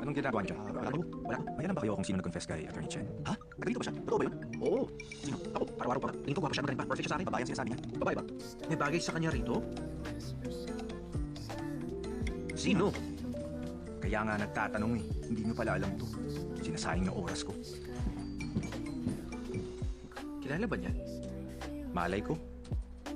Anong ginagawa niyo dyan? Wala. May alam ba kayo kung sino nag-confess kay Attorney Chen? Ha? Tagalito ba siya? Totoo ba yun? Oo. Sino? Ako, araw-araw pa. Tingin ko gwapo siya, magaling pa. Perfect siya sa akin. Babae ang sinasabi niya. Babae ba? May bagay sa kanya rito? Sino? Kaya nga nagtatanong eh. Hindi niyo pala alam to. Sinasayang ng oras ko. Kilala ba niya? Malay ko.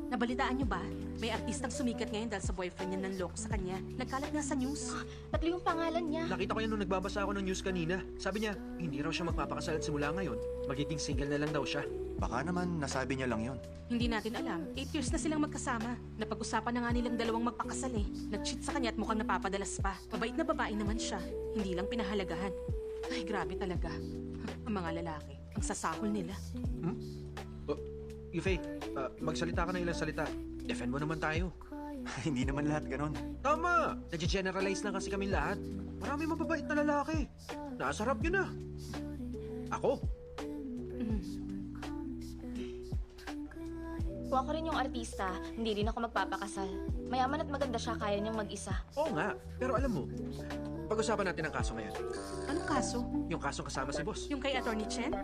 Nabalitaan niyo ba? May artistang sumikat ngayon dahil sa boyfriend niya nanloko sa kanya. Nagkalat nga sa news. Tatlo yung pangalan niya. Nakita ko yan nung nagbabasa ako ng news kanina. Sabi niya, hindi raw siya magpapakasal at simula ngayon. Magiging single na lang daw siya. Baka naman nasabi niya lang yon. Hindi natin alam. 8 years na silang magkasama. Napag-usapan na nga nilang dalawang magpakasal eh. Nag-cheat sa kanya at mukhang napapadalas pa. Mabait na babae naman siya. Hindi lang pinahalagahan. Ay, grabe talaga. Ang mga lalaki. Ang sasahol nila. Yufei, magsalita ka ng ilang salita. Defend mo naman tayo. Hindi naman lahat ganon. Tama! Nag-generalize lang kasi kami lahat. Marami mababait na lalaki. Nasarap yun ah. Ako? Kung ako rin yung artista, hindi rin ako magpapakasal. Mayaman at maganda siya, kaya niyang mag-isa. Oo nga. Pero alam mo, pag-usapan natin ang kaso ngayon. Anong kaso? Yung kasong kasama si boss. Yung kay Attorney Chen?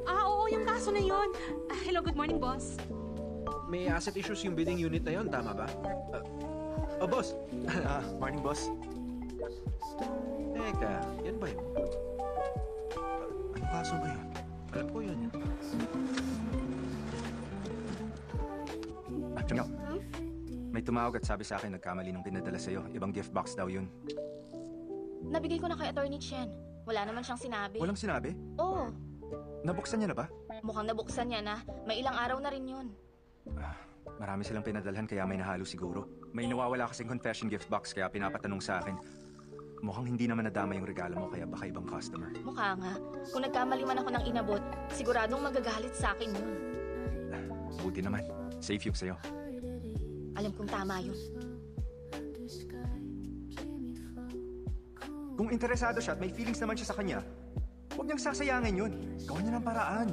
Oo, yung kaso na yun. Hello, good morning, boss. May asset issues yung bidding unit na yon, tama ba? Boss. Morning, boss. Teka, yan ba yun? Ano kaso ba yun? Alam ko yun. Chumyo. May tumawag at sabi sa akin nagkamali nung pinadala sa'yo. Ibang gift box daw yun. Nabigay ko na kay Attorney Chen. Wala naman siyang sinabi. Walang sinabi? Oo, Nabuksan niya na ba? mukhang nabuksan niya na. May ilang araw na rin yun. Marami silang pinadalhan kaya may nahalo siguro. May nawawala kasing confession gift box kaya pinapatanong sa akin. Mukhang hindi naman nadama yung regalo mo kaya baka ibang customer. Mukha nga. Kung nagkamali man ako ng inabot, siguradong magagalit sa akin yun. Buti naman. Safe yung sa'yo. Alam kong tama yun. Kung interesado siya at may feelings naman siya sa kanya, huwag niyang sasayangin yun. Gawin niya ng paraan.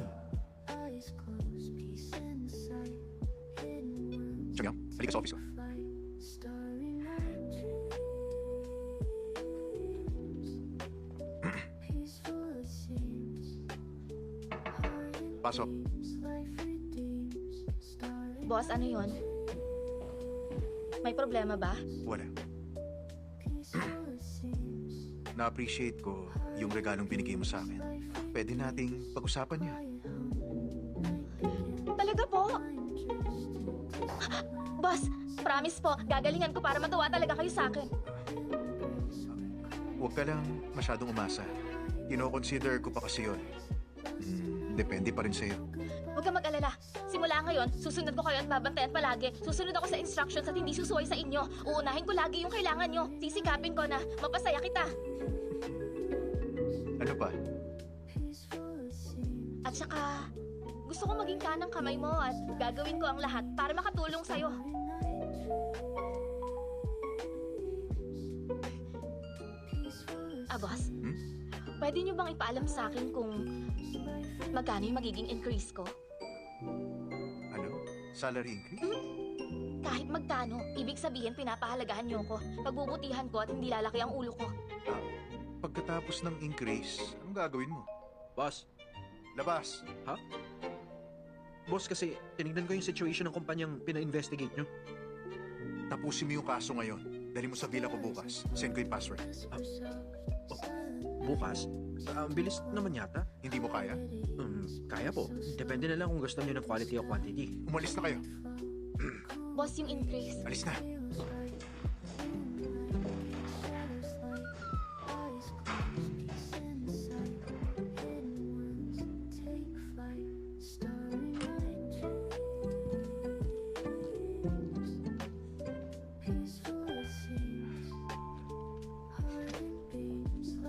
Chumyo, halika sa office ko. Pasok. Boss, ano yun? May problema ba? Wala. Na-appreciate ko yung regalong binigay mo sa akin. Pwede nating pag-usapan niya. Talaga po? Boss, promise po, gagalingan ko para matuwa talaga kayo sa akin. Huwag ka lang masyadong umasa. Kino-consider ko pa kasi yun. Depende pa rin sa'yo. Huwag kang mag-alala. Simula ngayon, susunod ko kayo at babantayan palagi. Susunod ako sa instructions at hindi susuway sa inyo. Uunahin ko lagi yung kailangan nyo. Sisikapin ko na mapasaya kita. Ano pa? At saka, gusto ko maging kanang kamay mo at gagawin ko ang lahat para makatulong sa'yo. Boss? Pwede niyo bang ipaalam sa akin kung magkano yung magiging increase ko? Ano? Salary increase? Kahit magkano, ibig sabihin pinapahalagahan niyo ko. Pagbubutihan ko at hindi lalaki ang ulo ko. Pagkatapos ng increase, anong gagawin mo? Boss. Labas! Boss, kasi tinignan ko yung situation ng kumpanyang pina-investigate nyo. Tapusin mo yung kaso ngayon. Dali mo sa villa ko bukas. Send ko yung password. Bukas? Ang bilis naman yata. Hindi mo kaya? Kaya po. Depende na lang kung gusto niyo ng quality o quantity. Umalis na kayo. Boss, yung increase. Alis na.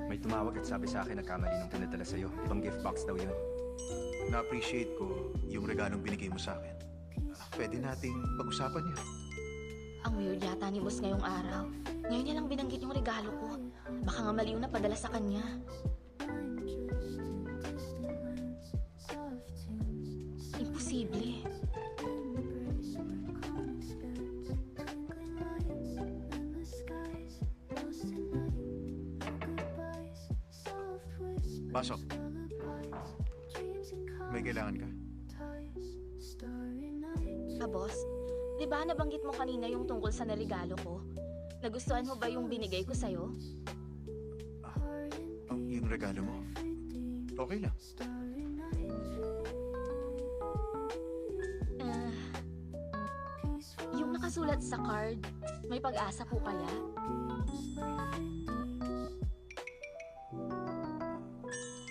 May tumawag at sabi sa akin nagkamali nung pinadala sa'yo. Ibang gift box daw yun. Na-appreciate ko yung regalong binigay mo sa akin. Pwede nating pag-usapan niya. Ang weird yata ni boss ngayong araw. Ngayon niya lang binanggit yung regalo ko. Baka nga mali yung napadala sa kanya. Imposible. Pasok. May kailangan ka? Boss, di ba nabanggit mo kanina yung tungkol sa naregalo ko? Nagustuhan mo ba yung binigay ko sa'yo? Yung regalo mo? Okay lang. Yung nakasulat sa card, may pag-asa po kaya?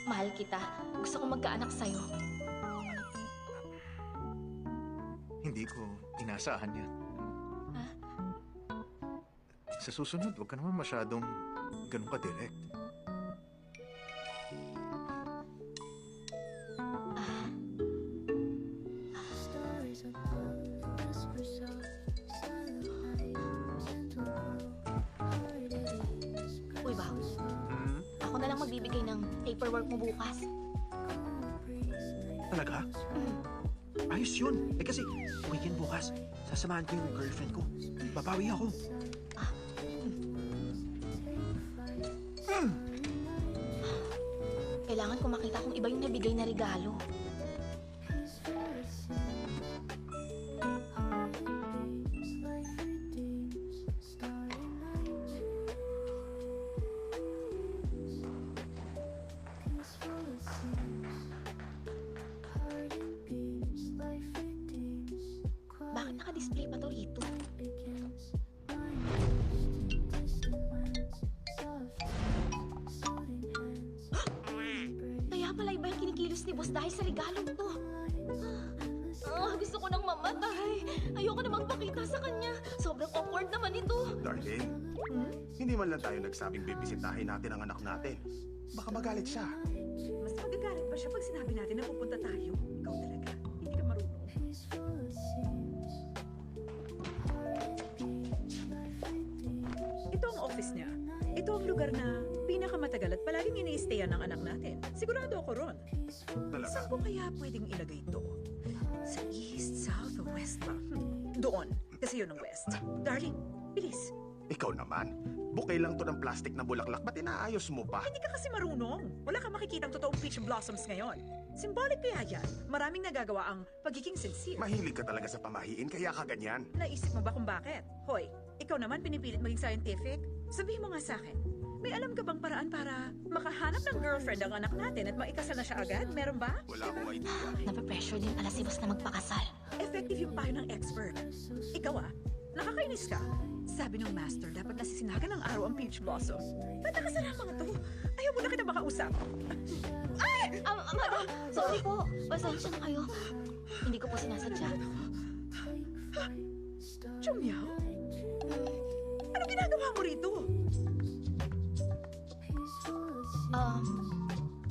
Mahal kita. Gusto kong magkaanak sa'yo. Hindi ko inaasahan yan. Ah? Sa susunod, huwag ka naman masyadong ganun ka-direct. Uy, Bao. Ako na lang magbibigay ng paperwork mo bukas. Talaga? Ayos yun. Eh kasi, weekend bukas, sasamahan ko yung girlfriend ko. Babawi ako. Kailangan ko makita kung iba yung nabigay na regalo. Bakit naka-display pa to rito? Kaya pala iba yung kinikilos ni boss dahil sa regalong to. Gusto ko nang mamatay. Ayoko na magpakita sa kanya. Sobrang awkward naman ito. Darling, hindi man lang tayo nagsabing bibisitahin natin ang anak natin. Baka magalit siya. Mas magagalit pa siya pag sinabi natin na pupunta tayo. Ikaw talaga. Hindi ka marunong. Ito ang office niya. Ito ang lugar na pinakamatagal at palaging ini-stayan ng anak natin. Sigurado ako ron. Talaga. Saan ko kaya pwedeng ilagay ito? Sa east, south, o west ba? Doon. Kasi yun ang west. Darling, bilis. Ikaw naman. Bukay lang to ng plastic na bulaklak. Ba't inaayos mo pa? Hindi ka kasi marunong. Wala kang makikitang totoong peach blossoms ngayon. Symbolic kaya yan. Maraming nagagawa ang pagiging sincere. Mahilig ka talaga sa pamahiin, kaya ka ganyan. Naisip mo ba kung bakit? Hoy, ikaw naman pinipilit maging scientific? Sabihin mo nga sa akin, may alam ka bang paraan para makahanap ng girlfriend ang anak natin at maikasal na siya agad? Meron ba? Wala akong idea. Nape-pressure din pala si boss na magpakasal. Effective yung payo ng expert. Ikaw nakakainis ka. Sabi ng master, dapat nasisinagan ng araw ang peach blossom. Ba't nakasala ang mga to? Ayaw mo na kita makausap. Madam, sorry po. Pasensya na kayo. Hindi ko po sinasadya. Chumyaw? Ano ginagawa mo rito?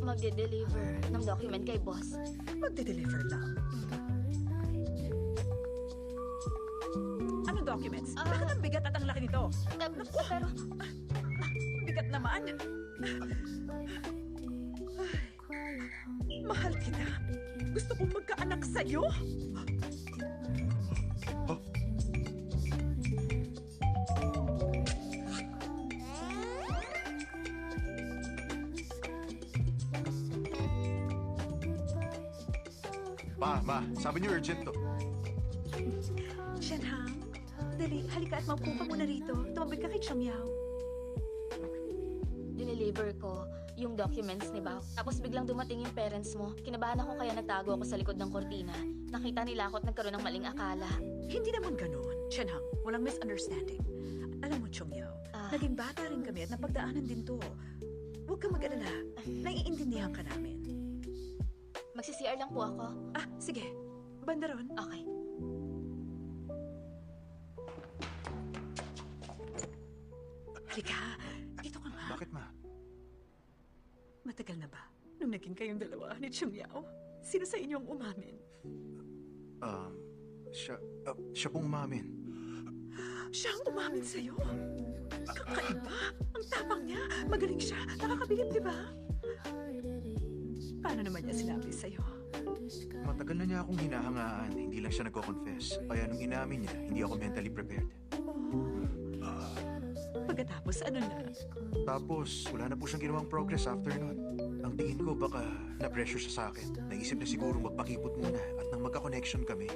Magde-deliver ng document kay boss. Magde-deliver lang. Anong documents? Bakit ang bigat at ang laki nito? Pero, Bigat naman. Ay, mahal kita. Gusto kong magkaanak sa'yo. Ma, sabi niyo urgent to. Shenhang, dali, halika at maupo ka muna rito. Tumabig ka kay Chumyaw. dineliver ko yung documents ni Bao. Tapos biglang dumating yung parents mo. Kinabahan ako kaya nagtago ako sa likod ng kortina. Nakita nila ako at nagkaroon ng maling akala. Hindi naman ganun. Shenhang, walang misunderstanding. Alam mo, Chumyaw, naging bata rin kami at napagdaanan din to. Huwag ka mag-alala. Naiintindihan ka namin. Magsi-CR lang po ako. Sige. Banda ron. Okay. Halika. Dito ka nga. Bakit, ma? Matagal na ba? Nung naging kayong dalawa ni Chumyaw? Sino sa inyo ang umamin? Siya pong umamin. Siya ang umamin sa'yo? Kakaiba. Ang tapang niya. Magaling siya. Nakakabilib, di ba? Paano naman niya sinabi sa'yo? Matagal na niya akong hinahangaan. Hindi lang siya nagko-confess. Kaya nung inamin niya, hindi ako mentally prepared. Pagkatapos, ano na? Tapos, wala na po siyang ginawang progress after nun. Ang tingin ko baka na-pressure siya sa akin. Naisip na siguro magpakipot muna at nang magka-connection kami.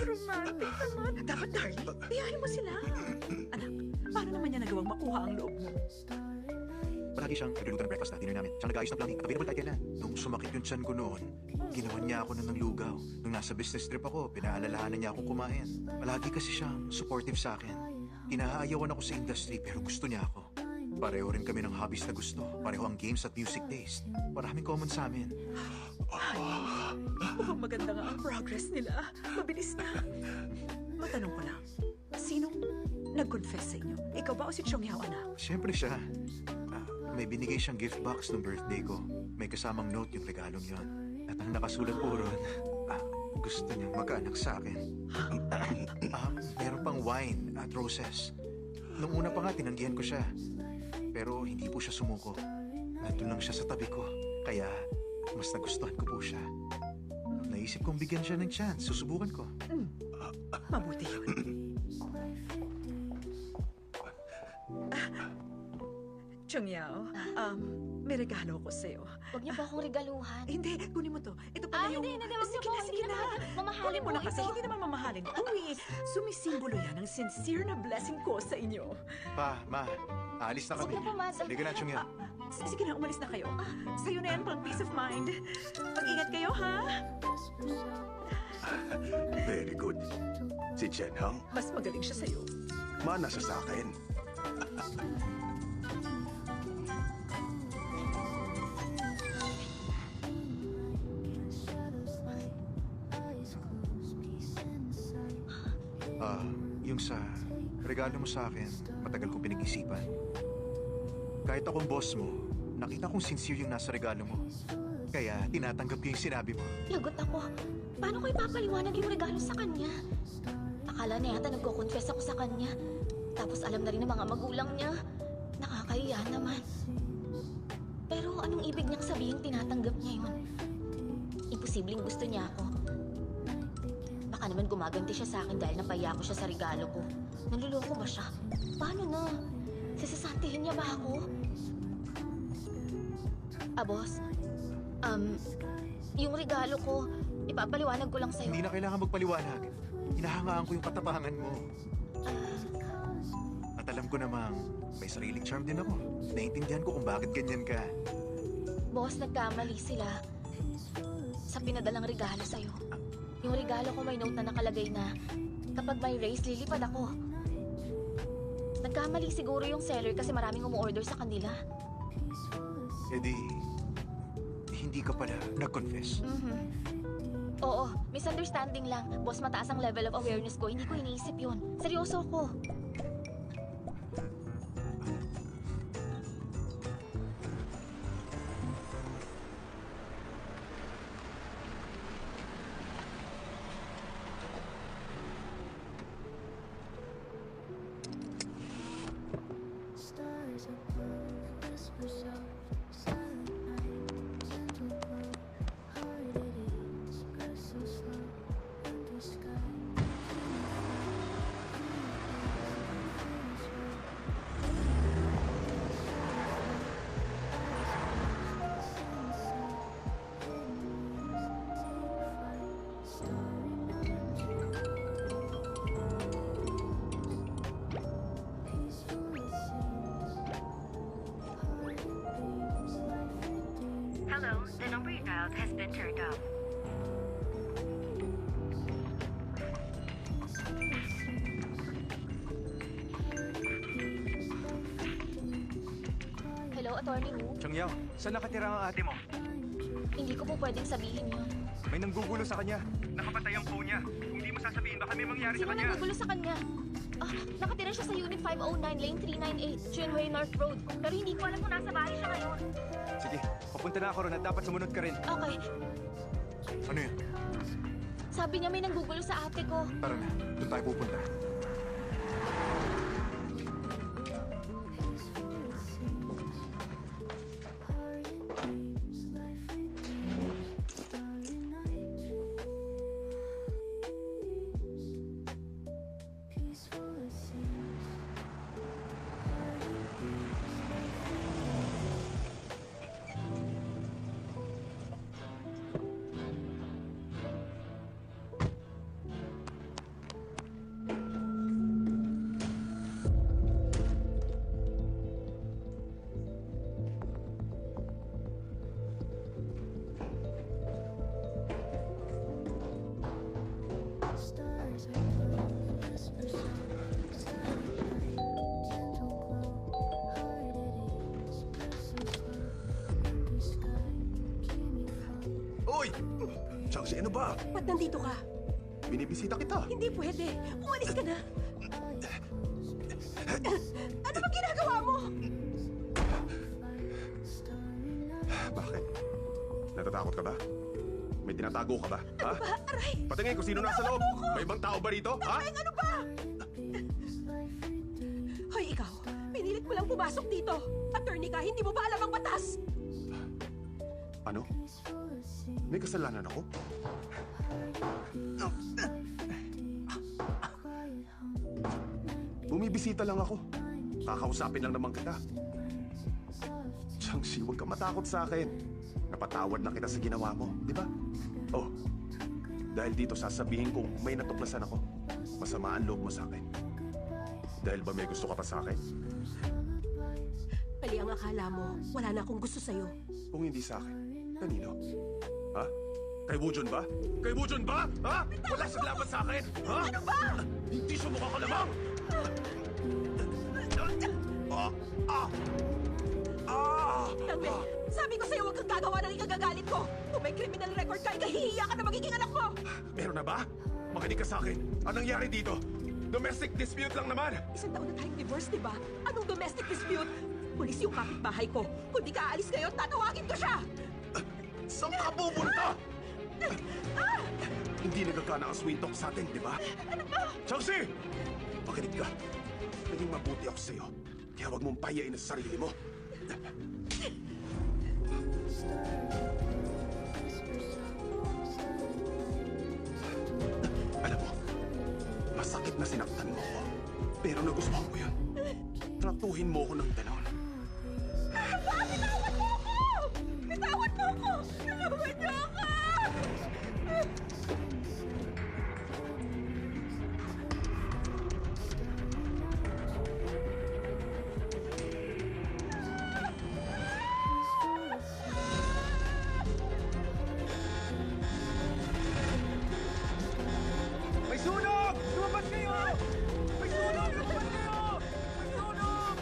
Romantic naman. Dapat, darling, biyahin mo sila. Anak, paano naman niya nagawang makuha ang loob mo? Palagi siyang nagluluto ng breakfast na dinner namin. Siyang nag-ayos ng plumbing at available kahit kailan. Nung sumakit yung tiyan ko noon, ginawan niya ako ng lugaw. Nung nasa business trip ako, pinaalalahanan niya akong kumain. Palagi kasi siyang supportive sa akin. Kinaayawan ako sa industry pero gusto niya ako. Pareho rin kami ng hobbies na gusto. Pareho ang games at music taste. Maraming common sa amin. Mukhang maganda nga ang progress nila. Mabilis na. Matanong ko lang, sinong nag-confess sa inyo? Ikaw ba o si Chong Yao, anak? Siyempre siya. May binigay siyang gift box nung birthday ko. May kasamang note yung regalong yon. At ang nakasulat po ron, gusto niyang magkaanak sa akin. Meron pang wine at roses. Nung una pa nga, tinanggihan ko siya. Pero hindi po siya sumuko. Nandun lang siya sa tabi ko. Kaya, mas nagustuhan ko po siya. Naisip kong bigyan siya ng chance. Susubukan ko. Mabuti yun. Chong Yao, may regalo ko sa'yo. Huwag niyo po akong regaluhan. Hindi, kunin mo to. Ito pala yung... Hindi, wag niyo Sige po. na, sige na. Mamahalin Kunin mo po na kasi, ito. hindi naman mamahalin. Uy, sumisimbolo yan ang sincere na blessing ko sa inyo. Pa, ma, aalis na kami. Sige po, madam. Halika na, Chong Yan. Sige na, umalis na kayo. Sa'yo na yan pang peace of mind. Mag-ingat kayo, ha? Very good. Si Chen Hao, Mas magaling siya sa'yo. mana siya sa akin. Yung sa regalo mo sa akin, matagal kong pinag-isipan. Kahit akong boss mo, nakita kong sincere yung nasa regalo mo. Kaya tinatanggap ko yung sinabi mo. Lagot ako. Paano ko ipapaliwanag yung regalo sa kanya? Akala niya yata nagko-confess ako sa kanya. Tapos alam na rin ng mga magulang niya. Nakakahiya naman. Pero anong ibig niyang sabihin tinatanggap niya yun? Imposibleng gusto niya ako. Baka naman gumaganti siya sa akin dahil napahiya ko siya sa regalo ko. Naluloko ba siya? Paano na? Sasasantihin niya ba ako? Boss. Yung regalo ko, ipapaliwanag ko lang sa'yo. Hindi na kailangan magpaliwanag. Hinahangaan ko yung katapangan mo. At alam ko namang may sariling charm din ako. Naintindihan ko kung bakit ganyan ka. Boss, nagkamali sila sa pinadalang regalo sa'yo. Yung regalo ko may note na nakalagay na kapag may race, lilipad ako. Nagkamali siguro yung seller kasi maraming umu-order sa kanila. E di, hindi ka pala nag-confess. Oo, misunderstanding lang. Boss, mataas ang level of awareness ko. Hindi ko iniisip yun. Seryoso ko. Stars above, whisper soft, silent night, gentle glow, heart it is, press so slow, under sky. Hello, the number you dialed has been turned off. Hello, Attorney Wu. Chong Yao, saan nakatira ang ate mo? Hindi ko po pwedeng sabihin yun. May nanggugulo sa kanya. Nakapatay ang phone niya. Kung di mo sasabihin, baka may mangyari Sino nagugulo sa kanya? Nakatira siya sa Unit 509, Lane 398, Chunwei North Road. Pero hindi ko alam kung nasa bahay siya ngayon. Sige, papunta na ako ron at dapat sumunod ka rin. Okay. Ano yun? Sabi niya may nanggugulo sa ate ko. Tara na, doon tayo pupunta. Hoy! Chelsea, ano ba? Ba't nandito ka? Binibisita kita. Hindi pwede. Umalis ka na. Ano ba ginagawa mo? Bakit? Natatakot ka ba? May tinatago ka ba? Ha? Ba, aray! Patingin kung sino nasa loob. May ibang tao ba rito? Ha? Aray, ano ba? Hoy, ikaw. Pinilit mo lang pumasok dito. Attorney ka, hindi mo ba alam ang batas? Ano? May kasalanan ako? Bumibisita lang ako. Kakausapin lang naman kita. Changshi, huwag ka matakot sa akin. Napatawad na kita sa ginawa mo, di ba? Oh, dahil dito sasabihin kong may natuklasan ako. Masama ang loob mo sa akin. Dahil ba may gusto ka pa sa akin? Mali ang akala mo. Wala na akong gusto sa'yo. Kung hindi sa akin, kanino? Ha? Kay Wujun ba? Kay Wujun ba? Ha? Wala siyang laban sa akin? Ha? Ano ba? Hindi siya mukha kalamang! Tangme, sabi ko sa'yo huwag kang gagawa ng ikagagalit ko. Kung may criminal record ka, ikahihiya ka na magiging anak mo. Meron na ba? Makinig ka sa akin. Anong nangyari dito? Domestic dispute lang naman! Isang taon na tayong divorce, di ba? Anong domestic dispute? Pulis yung kapitbahay ko. Kung di ka aalis ngayon, tatawagin ko siya! Saan ka pupunta? Hindi nagkakana ang sweet talk sa atin, di ba? Ano ba? Chelsea! Makinig ka. Naging mabuti ako sa'yo. Kaya huwag mong pahiyain ang sarili mo. Alam mo, masakit na sinaktan mo ako. Pero nagustuhan ko yun. Tratuhin mo ako ng ganon. Bitawan mo ako! Bitawan mo ako! Tulungan niyo ako! May sunog! Lumabas kayo! May sunog! Lumabas kayo! May sunog!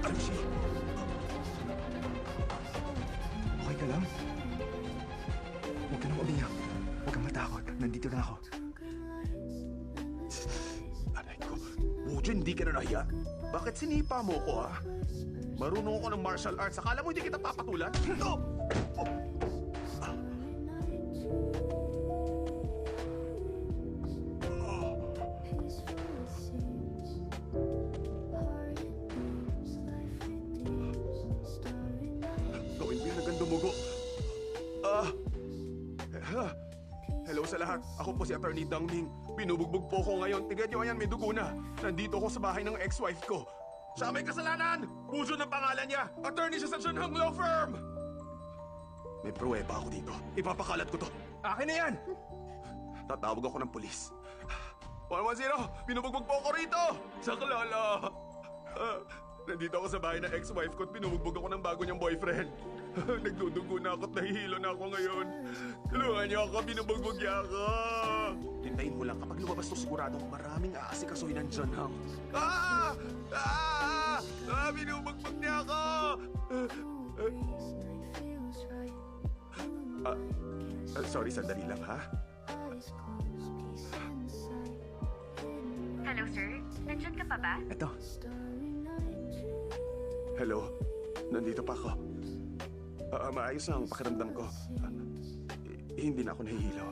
Archie! Okay ka lang? Huwag ka nang umiyak. Huwag kang matakot. Nandito na ako. Aray ko. Wujun, hindi ka na nahiya. Bakit sinipa mo ko, ha? Marunong ako ng martial arts. Akala mo hindi kita papatulan? No! Gawin mo yung dumugo. Hello sa lahat. Ako po si Attorney Dang Ming. Binubugbog po ko ngayon. Tignan nyo, ayan, may dugo na. Nandito ako sa bahay ng ex-wife ko. Siya may kasalanan! Puso ng pangalan niya! Attorney siya sa Junhong Law Firm! May pruweba ako dito. Ipapakalat ko to. Akin na yan! Tatawag ako ng pulis. 110! Binubugbog po ako rito! Sa kalala! Nandito ako sa bahay ng ex-wife ko at binubugbog ako ng bago niyang boyfriend. Nagdudugo na ako at nahihilo na ako ngayon. Tulungan niyo ako, binubugbog niya ako! Hintayin mo lang, kapag lumabas to siguradong maraming aasikasuhin ng Junhong. Binubugbog niya ako! Sorry, sandali lang, ha? Hello, sir? Nandyan ka pa ba? Eto. Hello, nandito pa ako. Maayos na ang pakiramdam ko. Hindi na ako nahihilo.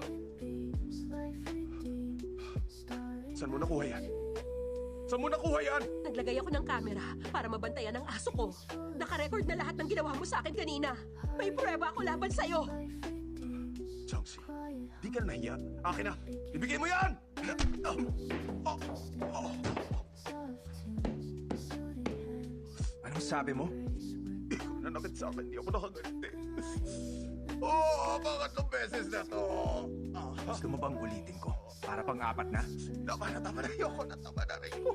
Saan mo nakuha yan? Saan mo nakuha yan? Naglagay ako ng camera para mabantayan ang aso ko. Nakarecord na lahat ng ginawa mo sa akin kanina. May pruweba ako laban sa'yo. Chelsea, di ka na nahiya. Akin na. Ibigay mo yan! Anong sabi mo? Ikaw na nakit sa akin. Di ako nakaganti. Pangatlong beses na to. Gusto mo bang ulitin ko? Para pang-apat na? Tama na. Ayoko na. Tama na rin ko.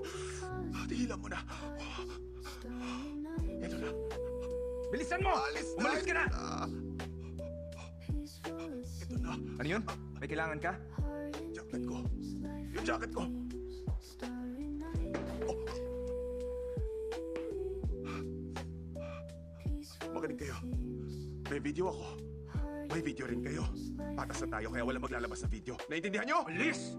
Tigilan mo na. Ito na. Bilisan mo! Umalis ka na! Ito na. Ano yun? May kailangan ka? Jacket ko. Yung jacket ko. May video ako. May video rin kayo. Patas na tayo kaya wala maglalabas sa video. Naintindihan nyo? Alis!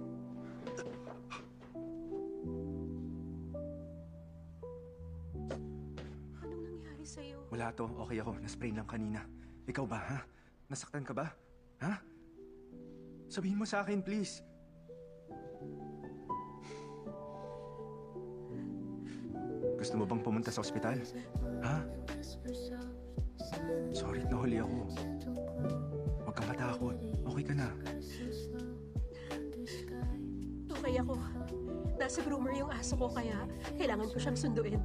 Anong nangyari sa'yo? Wala to, okay ako. Nasprain lang kanina. Ikaw ba, ha? Nasaktan ka ba? Ha? Sabihin mo sa akin, please. Gusto mo bang pumunta sa ospital? Ha? Sorry, nahuli ako. Huwag kang matakot. Okay ka na. Okay ako. Nasa groomer yung aso ko kaya kailangan ko siyang sunduin.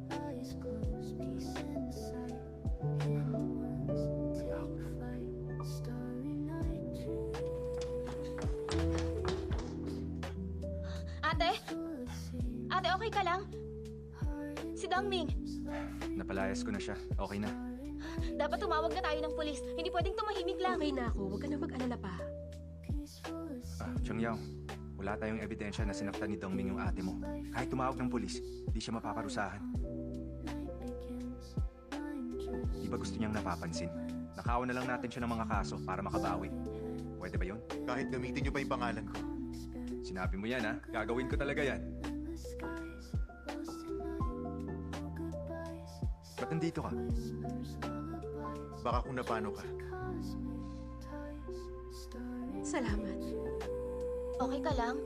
Eyes closed, peace inside. No one's take flight. Starry night dream. Ate? Ate, okay ka lang? Si Dongming, Napalayas ko na siya. Okay na. dapat tumawag na tayo ng pulis. Hindi pwedeng tumahimik lang. Okay na ako. Huwag ka na mag-alala pa. Chang Yao, wala tayong ebidensya na sinaktan ni Dongming yung ate mo. Kahit tumawag ng pulis, di siya mapaparusahan. Di ba gusto niyang napapansin? Nakawan na lang natin siya ng mga kaso para makabawi. Pwede ba yun? Kahit gamitin niyo pa yung pangalan ko. Sinabi mo yan, ha? Gagawin ko talaga yan. Ba't nandito ka? Baka kung napano ka. Salamat. Okay ka lang?